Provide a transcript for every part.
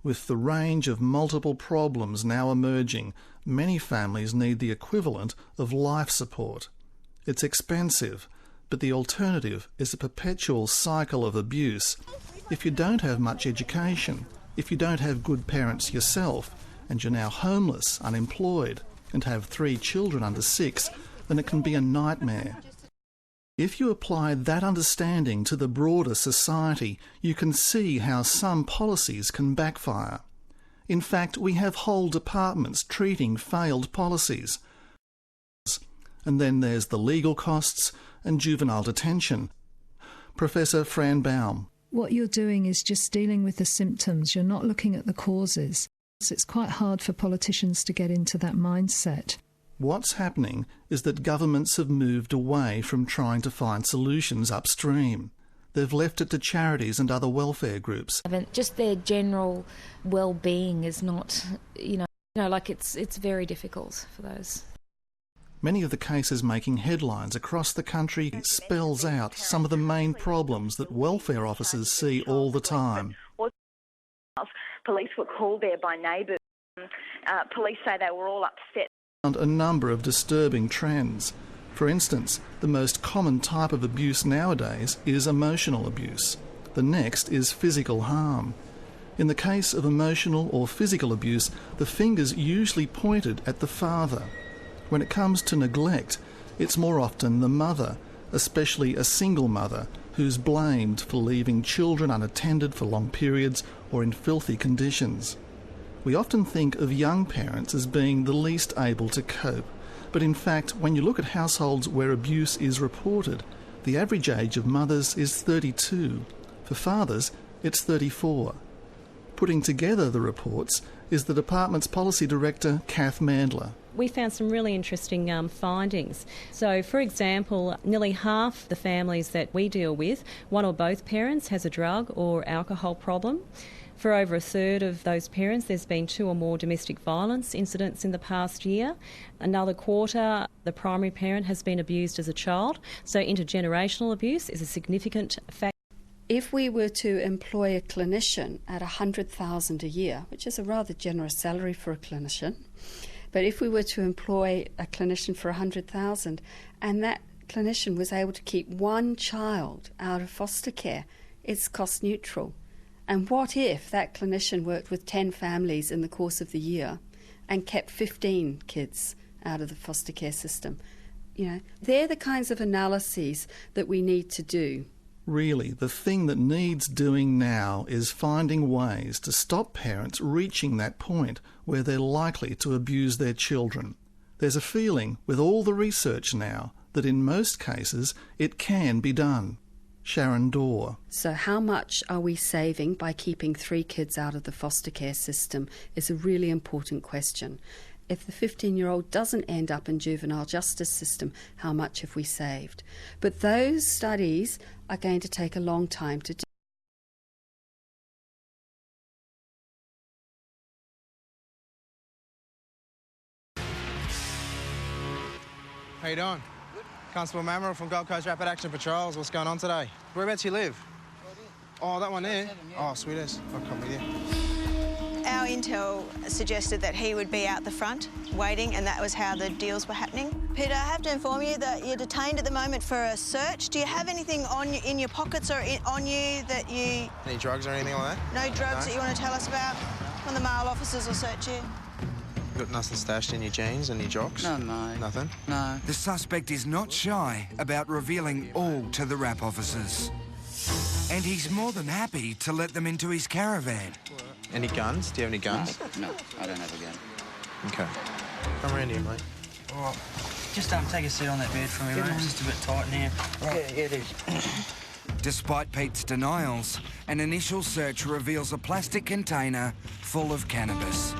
With the range of multiple problems now emerging, many families need the equivalent of life support. It's expensive, but the alternative is a perpetual cycle of abuse. If you don't have much education, if you don't have good parents yourself, and you're now homeless, unemployed, and have 3 children under 6, then it can be a nightmare. If you apply that understanding to the broader society, you can see how some policies can backfire. In fact, we have whole departments treating failed policies. And then there's the legal costs and juvenile detention. Professor Fran Baum. What you're doing is just dealing with the symptoms. You're not looking at the causes. So it's quite hard for politicians to get into that mindset. What's happening is that governments have moved away from trying to find solutions upstream. They've left it to charities and other welfare groups. Just their general well-being is not, it's very difficult for those. Many of the cases making headlines across the country spells out some of the main problems that welfare officers see all the time. Police were called there by neighbours. Police say they were all upset. A number of disturbing trends. For instance, the most common type of abuse nowadays is emotional abuse. The next is physical harm. In the case of emotional or physical abuse, the finger's usually pointed at the father. When it comes to neglect, it's more often the mother, especially a single mother, who's blamed for leaving children unattended for long periods or in filthy conditions. We often think of young parents as being the least able to cope, but in fact, when you look at households where abuse is reported, the average age of mothers is 32. For fathers, it's 34. Putting together the reports is the department's policy director, Kath Mandler. We found some really interesting findings. So, for example, nearly half the families that we deal with, one or both parents has a drug or alcohol problem. For over a third of those parents, there's been 2 or more domestic violence incidents in the past year. Another quarter, the primary parent has been abused as a child. So intergenerational abuse is a significant factor. If we were to employ a clinician at $100,000 a year, which is a rather generous salary for a clinician, but if we were to employ a clinician for $100,000 and that clinician was able to keep 1 child out of foster care, it's cost neutral. And what if that clinician worked with 10 families in the course of the year and kept 15 kids out of the foster care system? They're the kinds of analyses that we need to do. Really, the thing that needs doing now is finding ways to stop parents reaching that point where they're likely to abuse their children. There's a feeling, with all the research now, that in most cases it can be done. Sharon Dorr. So how much are we saving by keeping 3 kids out of the foster care system is a really important question. If the 15-year-old doesn't end up in juvenile justice system, how much have we saved? But those studies are going to take a long time to do. How you doing? Good. Constable Mammerl from Gold Coast Rapid Action Patrols. What's going on today? Whereabouts you live? Oh, that one there? Oh, sweet as. I'll come with you. Our intel suggested that he would be out the front waiting, and that was how the deals were happening. Peter, I have to inform you that you're detained at the moment for a search. Do you have anything on you, in your pockets or on you that you... Any drugs or anything like that? No drugs that you want to tell us about? When the male officers will search you? Got nothing stashed in your jeans and your jocks? No, mate. Nothing? No. The suspect is not shy about revealing all to the rap officers. And he's more than happy to let them into his caravan. Any guns? Do you have any guns? No, I don't have a gun. OK. Come around here, mate. All right. Just take a seat on that bed for me, mate. It's just a bit tight in here. Right. Yeah, it is. Despite Pete's denials, an initial search reveals a plastic container full of cannabis.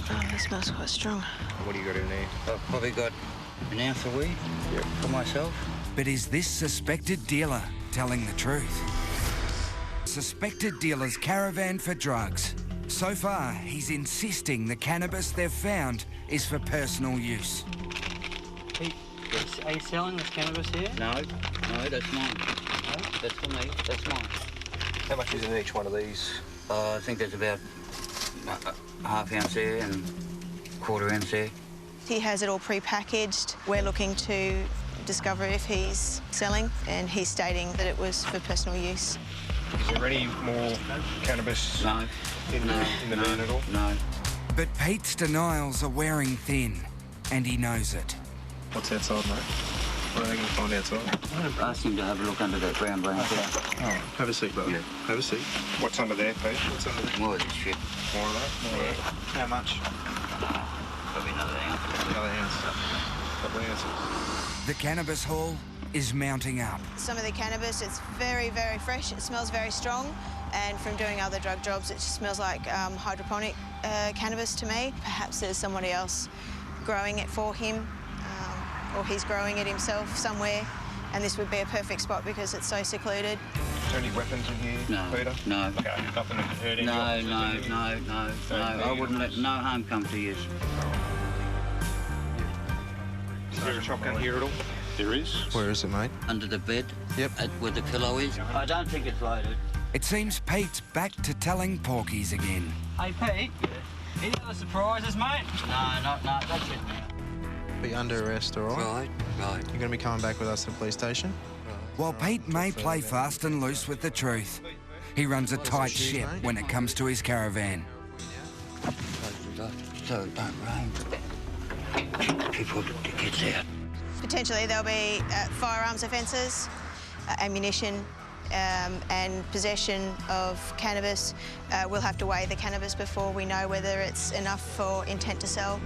Oh, this smells quite strong. What do you got in there? I've probably got an ounce of weed for myself. But is this suspected dealer telling the truth? Suspected dealer's caravan for drugs. So far, he's insisting the cannabis they've found is for personal use. Hey, are you selling this cannabis here? No, that's mine. No, that's for me. That's mine. How much is in each one of these I think there's about a half ounce there and quarter ounce there. He has it all pre-packaged. We're looking to discover if he's selling, and he's stating that it was for personal use. Is there any more cannabis in the van at all? No. But Pete's denials are wearing thin, and he knows it. What's outside, mate? What are they going to find outside? I asked him to have a look under that brown blanket. Oh, have a seat, brother. Yeah. Have a seat. What's under there, Pete? What's under there? More of this shit. More of that? More of that. How much? Probably another ounce. Another ounce. Couple of ounces. The cannabis haul is mounting up. Some of the cannabis, it's very, very fresh. It smells very strong. And from doing other drug jobs, it just smells like hydroponic cannabis to me. Perhaps there's somebody else growing it for him, or he's growing it himself somewhere. And this would be a perfect spot because it's so secluded. Is there any weapons in here, No, Peter? no. Okay, nothing that could hurt any No. I wouldn't let no harm come to you. Is there a shotgun here at all? There is. Where is it, mate? Under the bed. Yep. Where the pillow is. I don't think it's loaded. It seems Pete's back to telling porkies again. Hey, Pete. Any other surprises, mate? No, that's it now. Be under arrest, all right? Right. You're going to be coming back with us to the police station? While Pete may play fast and loose with the truth, he runs a tight ship when it comes to his caravan. So it don't rain. People gets out. Potentially there'll be firearms offences, ammunition, and possession of cannabis. We'll have to weigh the cannabis before we know whether it's enough for intent to sell.